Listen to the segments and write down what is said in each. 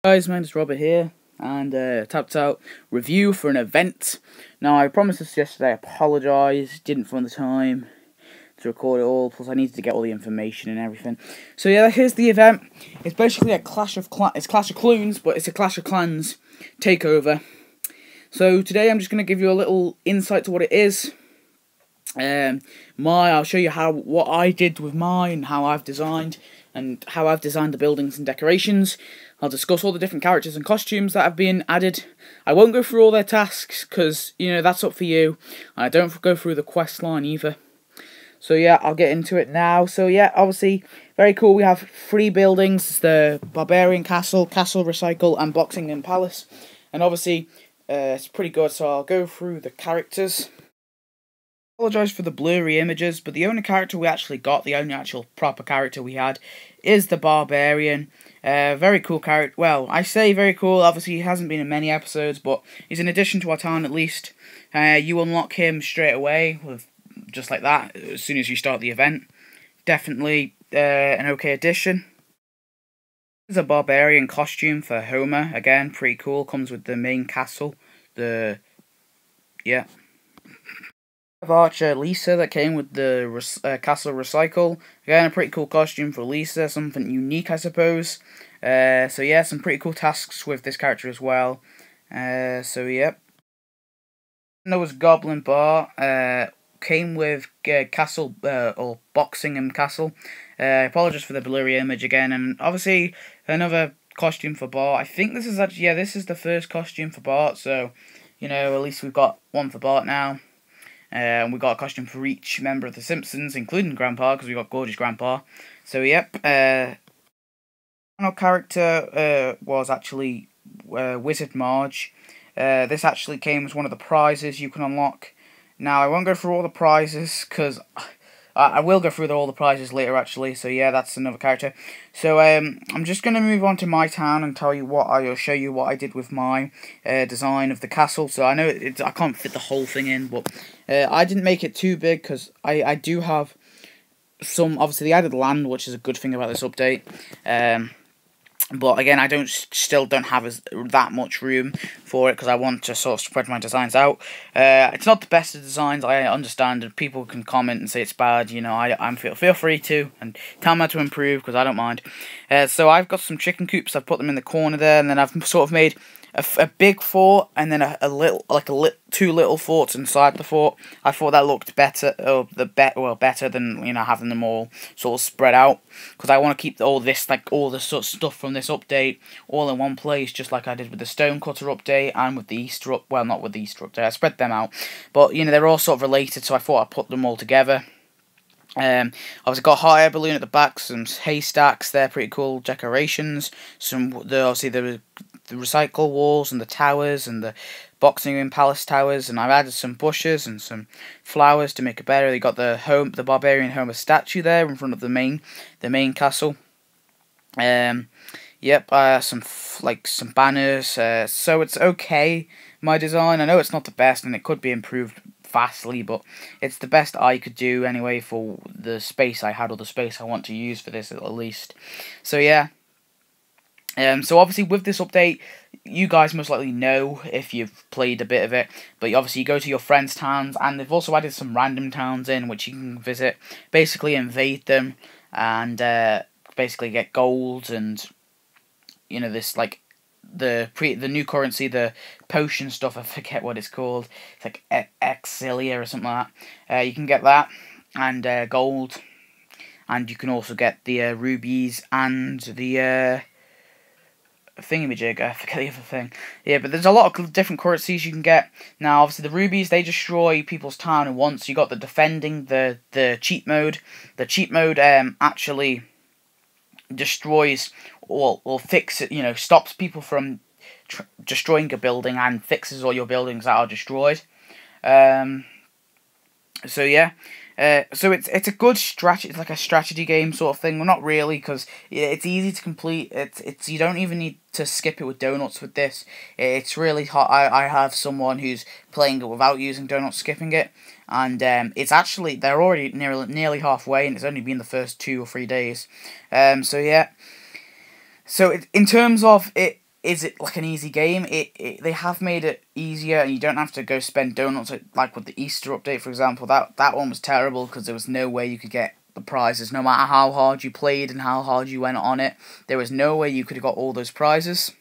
Guys, my name's Robert here, and tapped out review for an event. Now, I promised this yesterday, I apologise, didn't find the time to record it all, plus I needed to get all the information and everything. So yeah, here's the event. It's basically a Clash of Clans, but it's a Clash of Clans takeover. So today I'm just going to give you a little insight to what it is. I'll show you what I did with mine, how I've designed, and how I've designed the buildings and decorations. I'll discuss all the different characters and costumes that have been added. I won't go through all their tasks, because, that's up for you. And I don't go through the quest line either. So yeah, I'll get into it now. So yeah, obviously, very cool. We have 3 buildings. The Barbarian Castle, Castle Recycle, and Boxing Palace. And obviously, it's pretty good, so I'll go through the characters. Apologise for the blurry images, but the only character we actually got, the only actual proper character we had, is the Barbarian. Very cool character. Well, I say very cool, obviously he hasn't been in many episodes, but he's an addition to our town at least. You unlock him straight away, just like that, as soon as you start the event. Definitely an okay addition. This is a Barbarian costume for Homer, again, pretty cool, comes with the main castle. Archer Lisa that came with the Castle Recycle. Again, a pretty cool costume for Lisa, something unique I suppose. So yeah, some pretty cool tasks with this character as well. So yep. There was Goblin Bar, came with Castle, or Boxing Castle. Apologies for the blurry image again, and obviously another costume for Bart. I think this is actually, yeah, this is the first costume for Bart, so, at least we've got one for Bart now. And we got a costume for each member of the Simpsons, including Grandpa, because we got gorgeous Grandpa. So yep, final character was actually Wizard Marge. This actually came as one of the prizes you can unlock. Now I won't go through all the prizes because I will go through all the prizes later actually. So yeah, that's another character. So I'm just going to move on to my town and tell you I'll show you what I did with my design of the castle. So I know I can't fit the whole thing in, but I didn't make it too big because I do have some, obviously they added land, which is a good thing about this update. But again, I still don't have that much room for it because I want to sort of spread my designs out. It's not the best of designs, I understand, and people can comment and say it's bad. I'm feel free to and tell me how to improve because I don't mind. So I've got some chicken coops. I've put them in the corner there, and then I've sort of made a big fort and then two little forts inside the fort. I thought that looked better, better than having them all sort of spread out, because I want to keep all the sort of stuff from this update all in one place, just like I did with the Stonecutter update and with the Easter not with the Easter update. I spread them out, but they're all sort of related, so I thought I'd put them all together. Obviously got hot air balloon at the back, some haystacks. They're pretty cool decorations. Obviously the recycle walls and the towers and the Boxing Palace towers, and I've added some bushes and some flowers to make it better. They got the Barbarian Homer statue there in front of the main castle. Yep, some banners. So it's okay. My design, I know it's not the best and it could be improved vastly, but it's the best I could do anyway for the space I had, or the space I want to use for this at least. So yeah. So obviously with this update, you guys most likely know if you've played a bit of it, but obviously you go to your friends' towns, and they've also added some random towns in which you can visit, basically invade them, and basically get gold and this the new currency, the potion stuff. I forget what it's called. It's like Exilia or something like that. You can get that and gold, and you can also get the rubies and the thingamajig. I forget the other thing. Yeah, but there's a lot of different currencies you can get. Now, obviously, the rubies, they destroy people's town at once. You got the defending, the cheat mode. The cheat mode actually destroys or fix it. Stops people from destroying a building and fixes all your buildings that are destroyed. So yeah. So it's a good strategy. It's like a strategy game sort of thing. Well, not really, because it's easy to complete. You don't even need to skip it with donuts with this. It's really hot. I have someone who's playing it without using donuts, skipping it, and it's actually, they're already nearly halfway, and it's only been the first 2 or 3 days. So yeah. So in terms of it, is it like an easy game? They have made it easier, and you don't have to go spend donuts like with the Easter update, for example. That one was terrible because there was no way you could get the prizes, no matter how hard you played and how hard you went on it. There was no way you could have got all those prizes.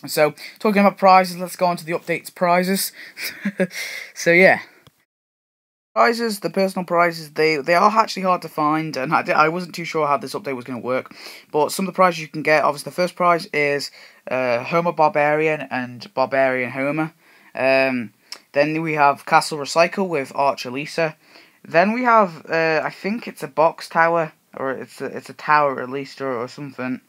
So, talking about prizes, let's go on to the update's prizes. So yeah. Prizes, the personal prizes, they are actually hard to find, and I wasn't too sure how this update was going to work, but some of the prizes you can get, obviously the first prize is Homer Barbarian and Barbarian Homer. Then we have Castle Recycle with Archer Lisa. Then we have, I think it's a box tower, or it's a tower at least, or something.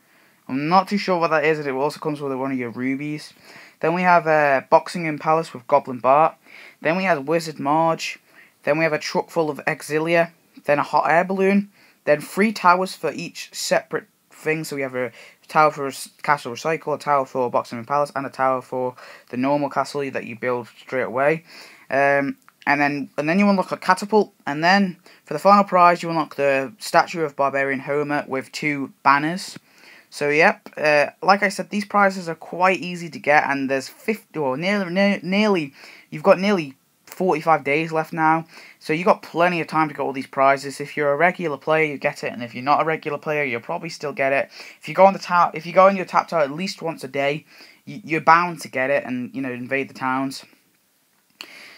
I'm not too sure what that is, and it also comes with one of your rubies. Then we have Boxing in Palace with Goblin Bart. Then we have Wizard Marge. Then we have a truck full of Exilia, then a hot air balloon, then 3 towers for each separate thing. So we have a tower for Castle Recycle, a tower for Boxing and Palace, and a tower for the normal castle that you build straight away. And then you unlock a catapult, and then for the final prize you unlock the statue of Barbarian Homer with 2 banners. So yep, like I said, these prizes are quite easy to get, and there's 50 or nearly you've got nearly 45 days left now, so you got plenty of time to get all these prizes. If you're a regular player, you get it, and if you're not a regular player, you'll probably still get it. If you go on your tap tower at least once a day, you're bound to get it, and invade the towns.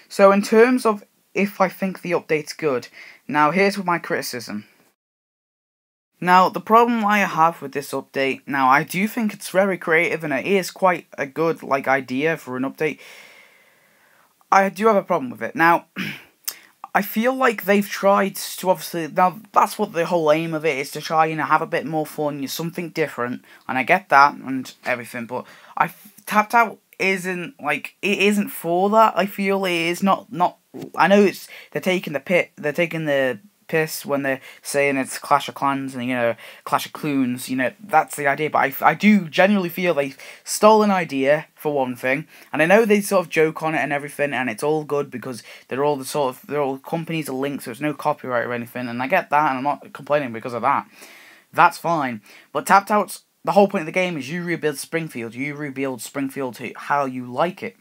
So in terms of if I think the update's good, now here's my criticism. Now, the problem I have with this update, now I do think it's very creative and it is quite a good idea for an update. I do have a problem with it. Now, I feel like they've tried to obviously, now that's what the whole aim of it is, to try have a bit more fun, something different, and I get that and everything, but Tapped Out isn't it isn't for that. I feel it is not. I know they're taking the piss when they're saying it's Clash of Clans and Clash of Clunes, that's the idea, but I do genuinely feel they stole an idea for one thing, and I know they sort of joke on it and everything, and it's all good because they're all companies are linked, so there's no copyright or anything, and I get that, and I'm not complaining because of that. That's fine, but Tapped Out's the whole point of the game is you rebuild Springfield to how you like it.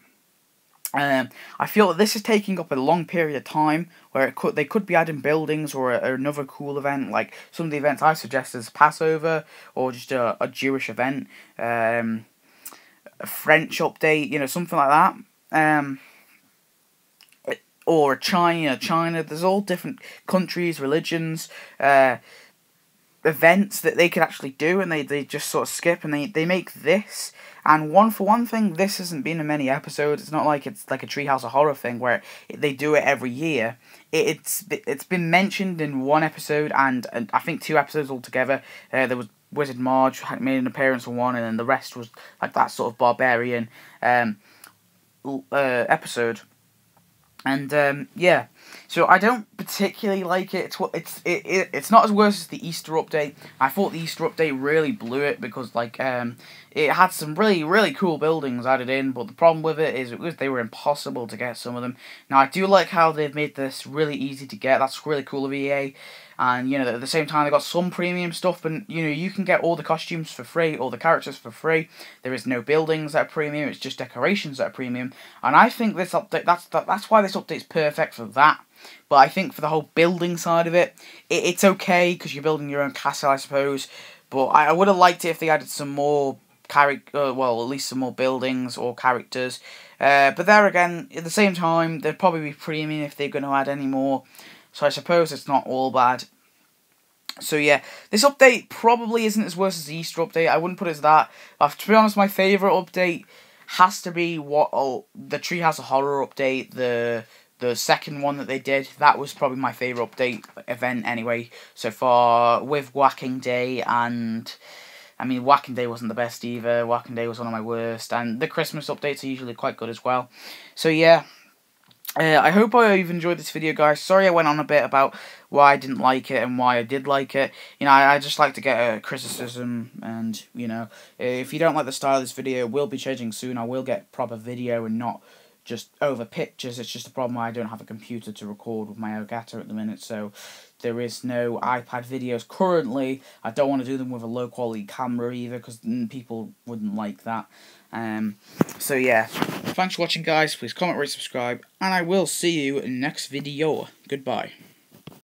I feel that this is taking up a long period of time where they could be adding buildings or another cool event, like some of the events I suggest is Passover or just a Jewish event, a French update, something like that, or China. There's all different countries, religions, events that they could actually do, and they just sort of skip, and they make this. And one thing, this hasn't been in many episodes. It's not like it's like a Treehouse of Horror thing where they do it every year. It's been mentioned in one episode, and I think 2 episodes altogether. There was Wizard Marge made an appearance in one, and then the rest was like that sort of barbarian episode. And yeah, so I don't particularly like it. It's not as worse as the Easter update. I thought the Easter update really blew it because it had some really cool buildings added in, but the problem with it is they were impossible to get, some of them. Now I do like how they've made this really easy to get. That's really cool of EA. And at the same time they got some premium stuff, but you can get all the costumes for free, all the characters for free. There is no buildings that are premium, it's just decorations that are premium. And I think this update, that's why this update's perfect for that. But I think for the whole building side of it, it's okay because you're building your own castle, I suppose. But I would have liked it if they added some more at least some more buildings or characters. But there again, at the same time, they'd probably be premium if they're going to add any more. So I suppose it's not all bad. So yeah, this update probably isn't as worse as the Easter update. I wouldn't put it as that. To be honest, my favourite update has to be the Treehouse of Horror update, the second one that they did. That was probably my favourite update event anyway so far, with Whacking Day. And I mean, Whacking Day wasn't the best either. Whacking Day was one of my worst, and the Christmas updates are usually quite good as well. So yeah, I hope you've enjoyed this video, guys. Sorry I went on a bit about why I didn't like it and why I did like it. I just like to get a criticism, and, if you don't like the style of this video, it will be changing soon. I will get proper video and not just over pictures. It's just a problem I don't have a computer to record with my Elgato at the minute, so there is no iPad videos currently. I don't want to do them with a low quality camera either, because people wouldn't like that. So yeah, thanks for watching, guys. Please comment, rate, subscribe, and I will see you in the next video. Goodbye.